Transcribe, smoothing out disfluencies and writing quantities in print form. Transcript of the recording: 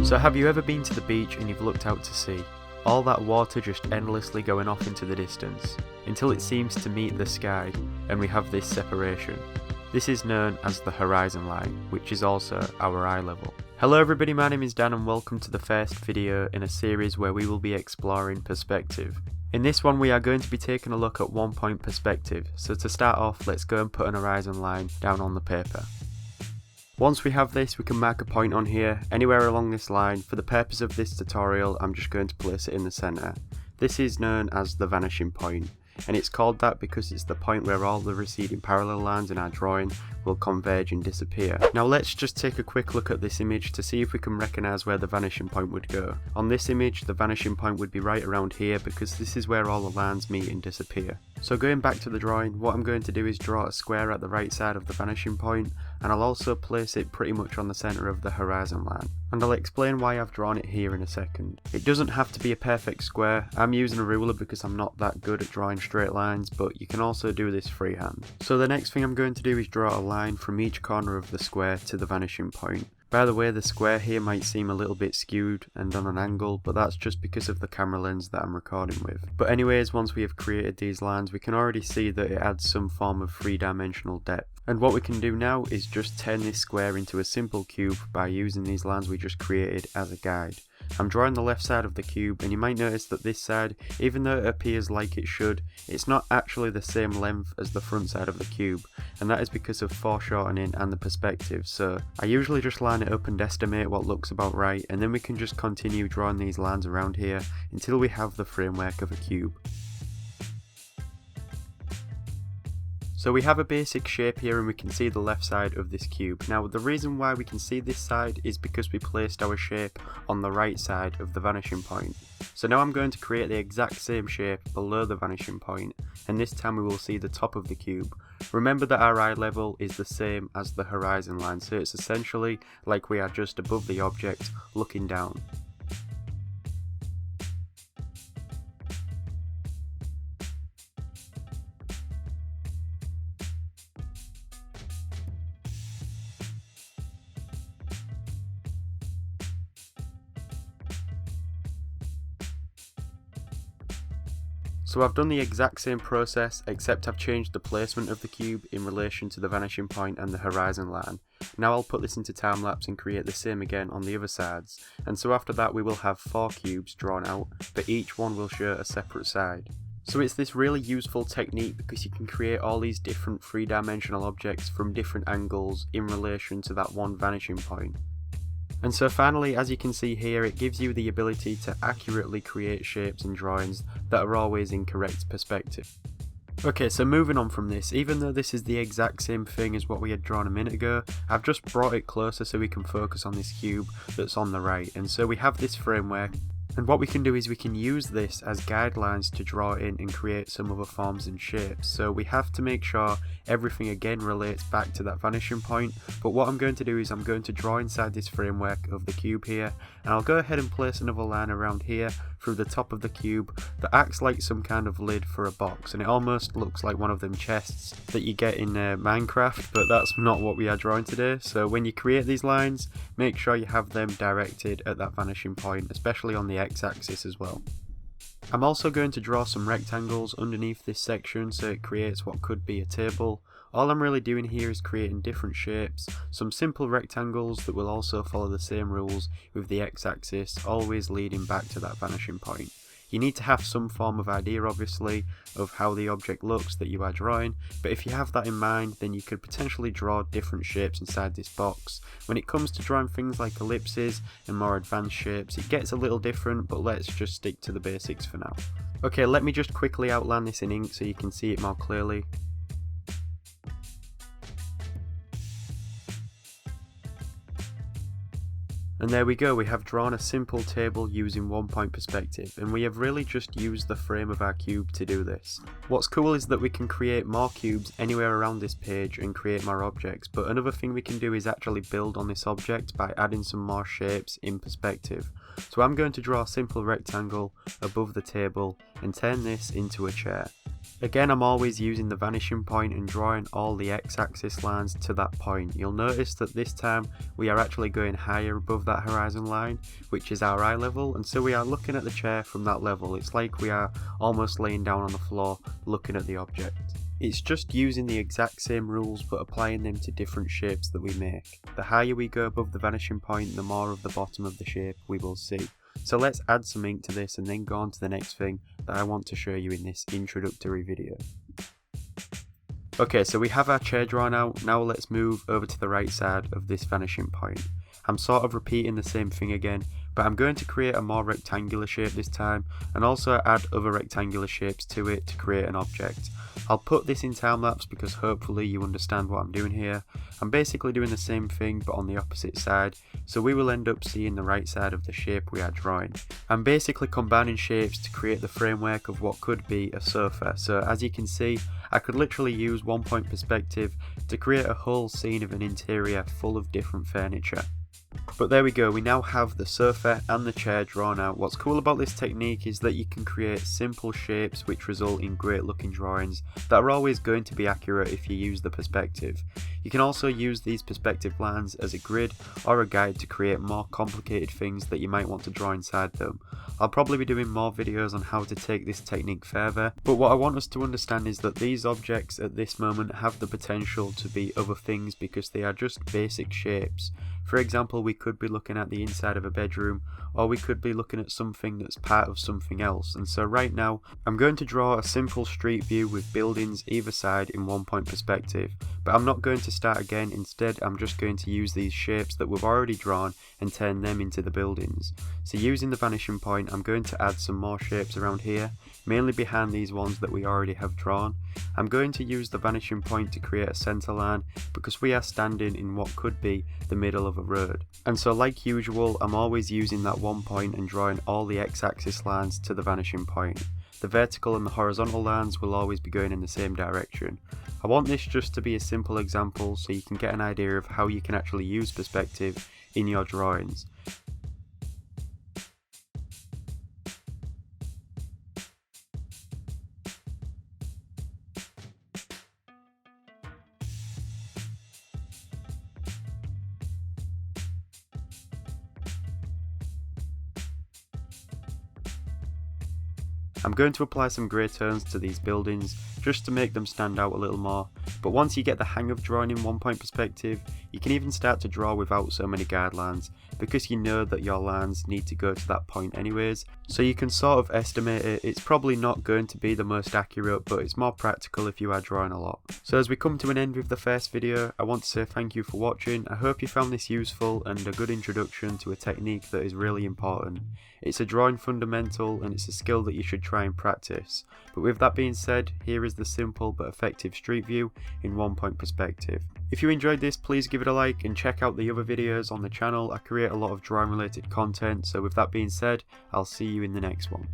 So have you ever been to the beach and you've looked out to sea? All that water just endlessly going off into the distance, until it seems to meet the sky, and we have this separation. This is known as the horizon line, which is also our eye level. Hello everybody, my name is Dan and welcome to the first video in a series where we will be exploring perspective. In this one we are going to be taking a look at 1 point perspective, so to start off let's go and put an horizon line down on the paper. Once we have this, we can mark a point on here, anywhere along this line. For the purpose of this tutorial, I'm just going to place it in the centre. This is known as the vanishing point, and it's called that because it's the point where all the receding parallel lines in our drawing will converge and disappear. Now let's just take a quick look at this image to see if we can recognise where the vanishing point would go. On this image, the vanishing point would be right around here because this is where all the lines meet and disappear. So going back to the drawing, what I'm going to do is draw a square at the right side of the vanishing point, and I'll also place it pretty much on the centre of the horizon line. And I'll explain why I've drawn it here in a second. It doesn't have to be a perfect square. I'm using a ruler because I'm not that good at drawing straight lines, but you can also do this freehand. So the next thing I'm going to do is draw a line from each corner of the square to the vanishing point. By the way, the square here might seem a little bit skewed and on an angle, but that's just because of the camera lens that I'm recording with. But anyways, once we have created these lines, we can already see that it adds some form of three-dimensional depth. And what we can do now is just turn this square into a simple cube by using these lines we just created as a guide. I'm drawing the left side of the cube, and you might notice that this side, even though it appears like it should, it's not actually the same length as the front side of the cube, and that is because of foreshortening and the perspective. So I usually just line it up and estimate what looks about right, and then we can just continue drawing these lines around here until we have the framework of a cube. So we have a basic shape here and we can see the left side of this cube. Now the reason why we can see this side is because we placed our shape on the right side of the vanishing point. So now I'm going to create the exact same shape below the vanishing point, and this time we will see the top of the cube. Remember that our eye level is the same as the horizon line, so it's essentially like we are just above the object looking down. So I've done the exact same process, except I've changed the placement of the cube in relation to the vanishing point and the horizon line. Now I'll put this into time lapse and create the same again on the other sides, and so after that we will have 4 cubes drawn out, but each one will show a separate side. So it's this really useful technique because you can create all these different three-dimensional objects from different angles in relation to that one vanishing point. And so finally, as you can see here, it gives you the ability to accurately create shapes and drawings that are always in correct perspective. Okay, so moving on from this, even though this is the exact same thing as what we had drawn a minute ago, I've just brought it closer so we can focus on this cube that's on the right. And so we have this framework, and what we can do is we can use this as guidelines to draw in and create some other forms and shapes. So we have to make sure everything again relates back to that vanishing point, but what I'm going to do is I'm going to draw inside this framework of the cube here, and I'll go ahead and place another line around here through the top of the cube that acts like some kind of lid for a box, and it almost looks like one of them chests that you get in Minecraft, but that's not what we are drawing today. So when you create these lines, make sure you have them directed at that vanishing point, especially on the x-axis as well. I'm also going to draw some rectangles underneath this section so it creates what could be a table. All I'm really doing here is creating different shapes, some simple rectangles that will also follow the same rules with the x-axis, always leading back to that vanishing point. You need to have some form of idea obviously of how the object looks that you are drawing, but if you have that in mind then you could potentially draw different shapes inside this box. When it comes to drawing things like ellipses and more advanced shapes, it gets a little different, but let's just stick to the basics for now. Okay, let me just quickly outline this in ink so you can see it more clearly. And there we go, we have drawn a simple table using 1 point perspective, and we have really just used the frame of our cube to do this. What's cool is that we can create more cubes anywhere around this page and create more objects, but another thing we can do is actually build on this object by adding some more shapes in perspective. So I'm going to draw a simple rectangle above the table and turn this into a chair. Again, I'm always using the vanishing point and drawing all the x-axis lines to that point. You'll notice that this time we are actually going higher above that horizon line, which is our eye level, and so we are looking at the chair from that level. It's like we are almost laying down on the floor looking at the object. It's just using the exact same rules but applying them to different shapes that we make. The higher we go above the vanishing point, the more of the bottom of the shape we will see. So let's add some ink to this and then go on to the next thing that I want to show you in this introductory video. Okay, so we have our chair drawn out. Now let's move over to the right side of this vanishing point. I'm sort of repeating the same thing again, but I'm going to create a more rectangular shape this time and also add other rectangular shapes to it to create an object. I'll put this in time lapse because hopefully you understand what I'm doing here. I'm basically doing the same thing but on the opposite side, so we will end up seeing the right side of the shape we are drawing. I'm basically combining shapes to create the framework of what could be a sofa, so as you can see I could literally use 1 point perspective to create a whole scene of an interior full of different furniture. But there we go, we now have the sofa and the chair drawn out. What's cool about this technique is that you can create simple shapes which result in great looking drawings that are always going to be accurate if you use the perspective. You can also use these perspective lines as a grid or a guide to create more complicated things that you might want to draw inside them. I'll probably be doing more videos on how to take this technique further, but what I want us to understand is that these objects at this moment have the potential to be other things because they are just basic shapes. For example, we could be looking at the inside of a bedroom, or we could be looking at something that's part of something else. And so right now, I'm going to draw a simple street view with buildings either side in 1 point perspective. But I'm not going to start again, instead I'm just going to use these shapes that we've already drawn and turn them into the buildings. So using the vanishing point, I'm going to add some more shapes around here, mainly behind these ones that we already have drawn. I'm going to use the vanishing point to create a center line because we are standing in what could be the middle of a road. And so like usual, I'm always using that 1 point and drawing all the x-axis lines to the vanishing point. The vertical and the horizontal lines will always be going in the same direction. I want this just to be a simple example so you can get an idea of how you can actually use perspective in your drawings. I'm going to apply some grey tones to these buildings just to make them stand out a little more, but once you get the hang of drawing in 1 point perspective, you can even start to draw without so many guidelines because you know that your lines need to go to that point anyways, so you can sort of estimate it. It's probably not going to be the most accurate, but it's more practical if you are drawing a lot. So as we come to an end with the first video, I want to say thank you for watching. I hope you found this useful and a good introduction to a technique that is really important. It's a drawing fundamental and it's a skill that you should try and practice. But with that being said, here is the simple but effective street view in 1 point perspective. If you enjoyed this, please give it a like and check out the other videos on the channel. I create a lot of drawing related content, so with that being said, I'll see you in the next one.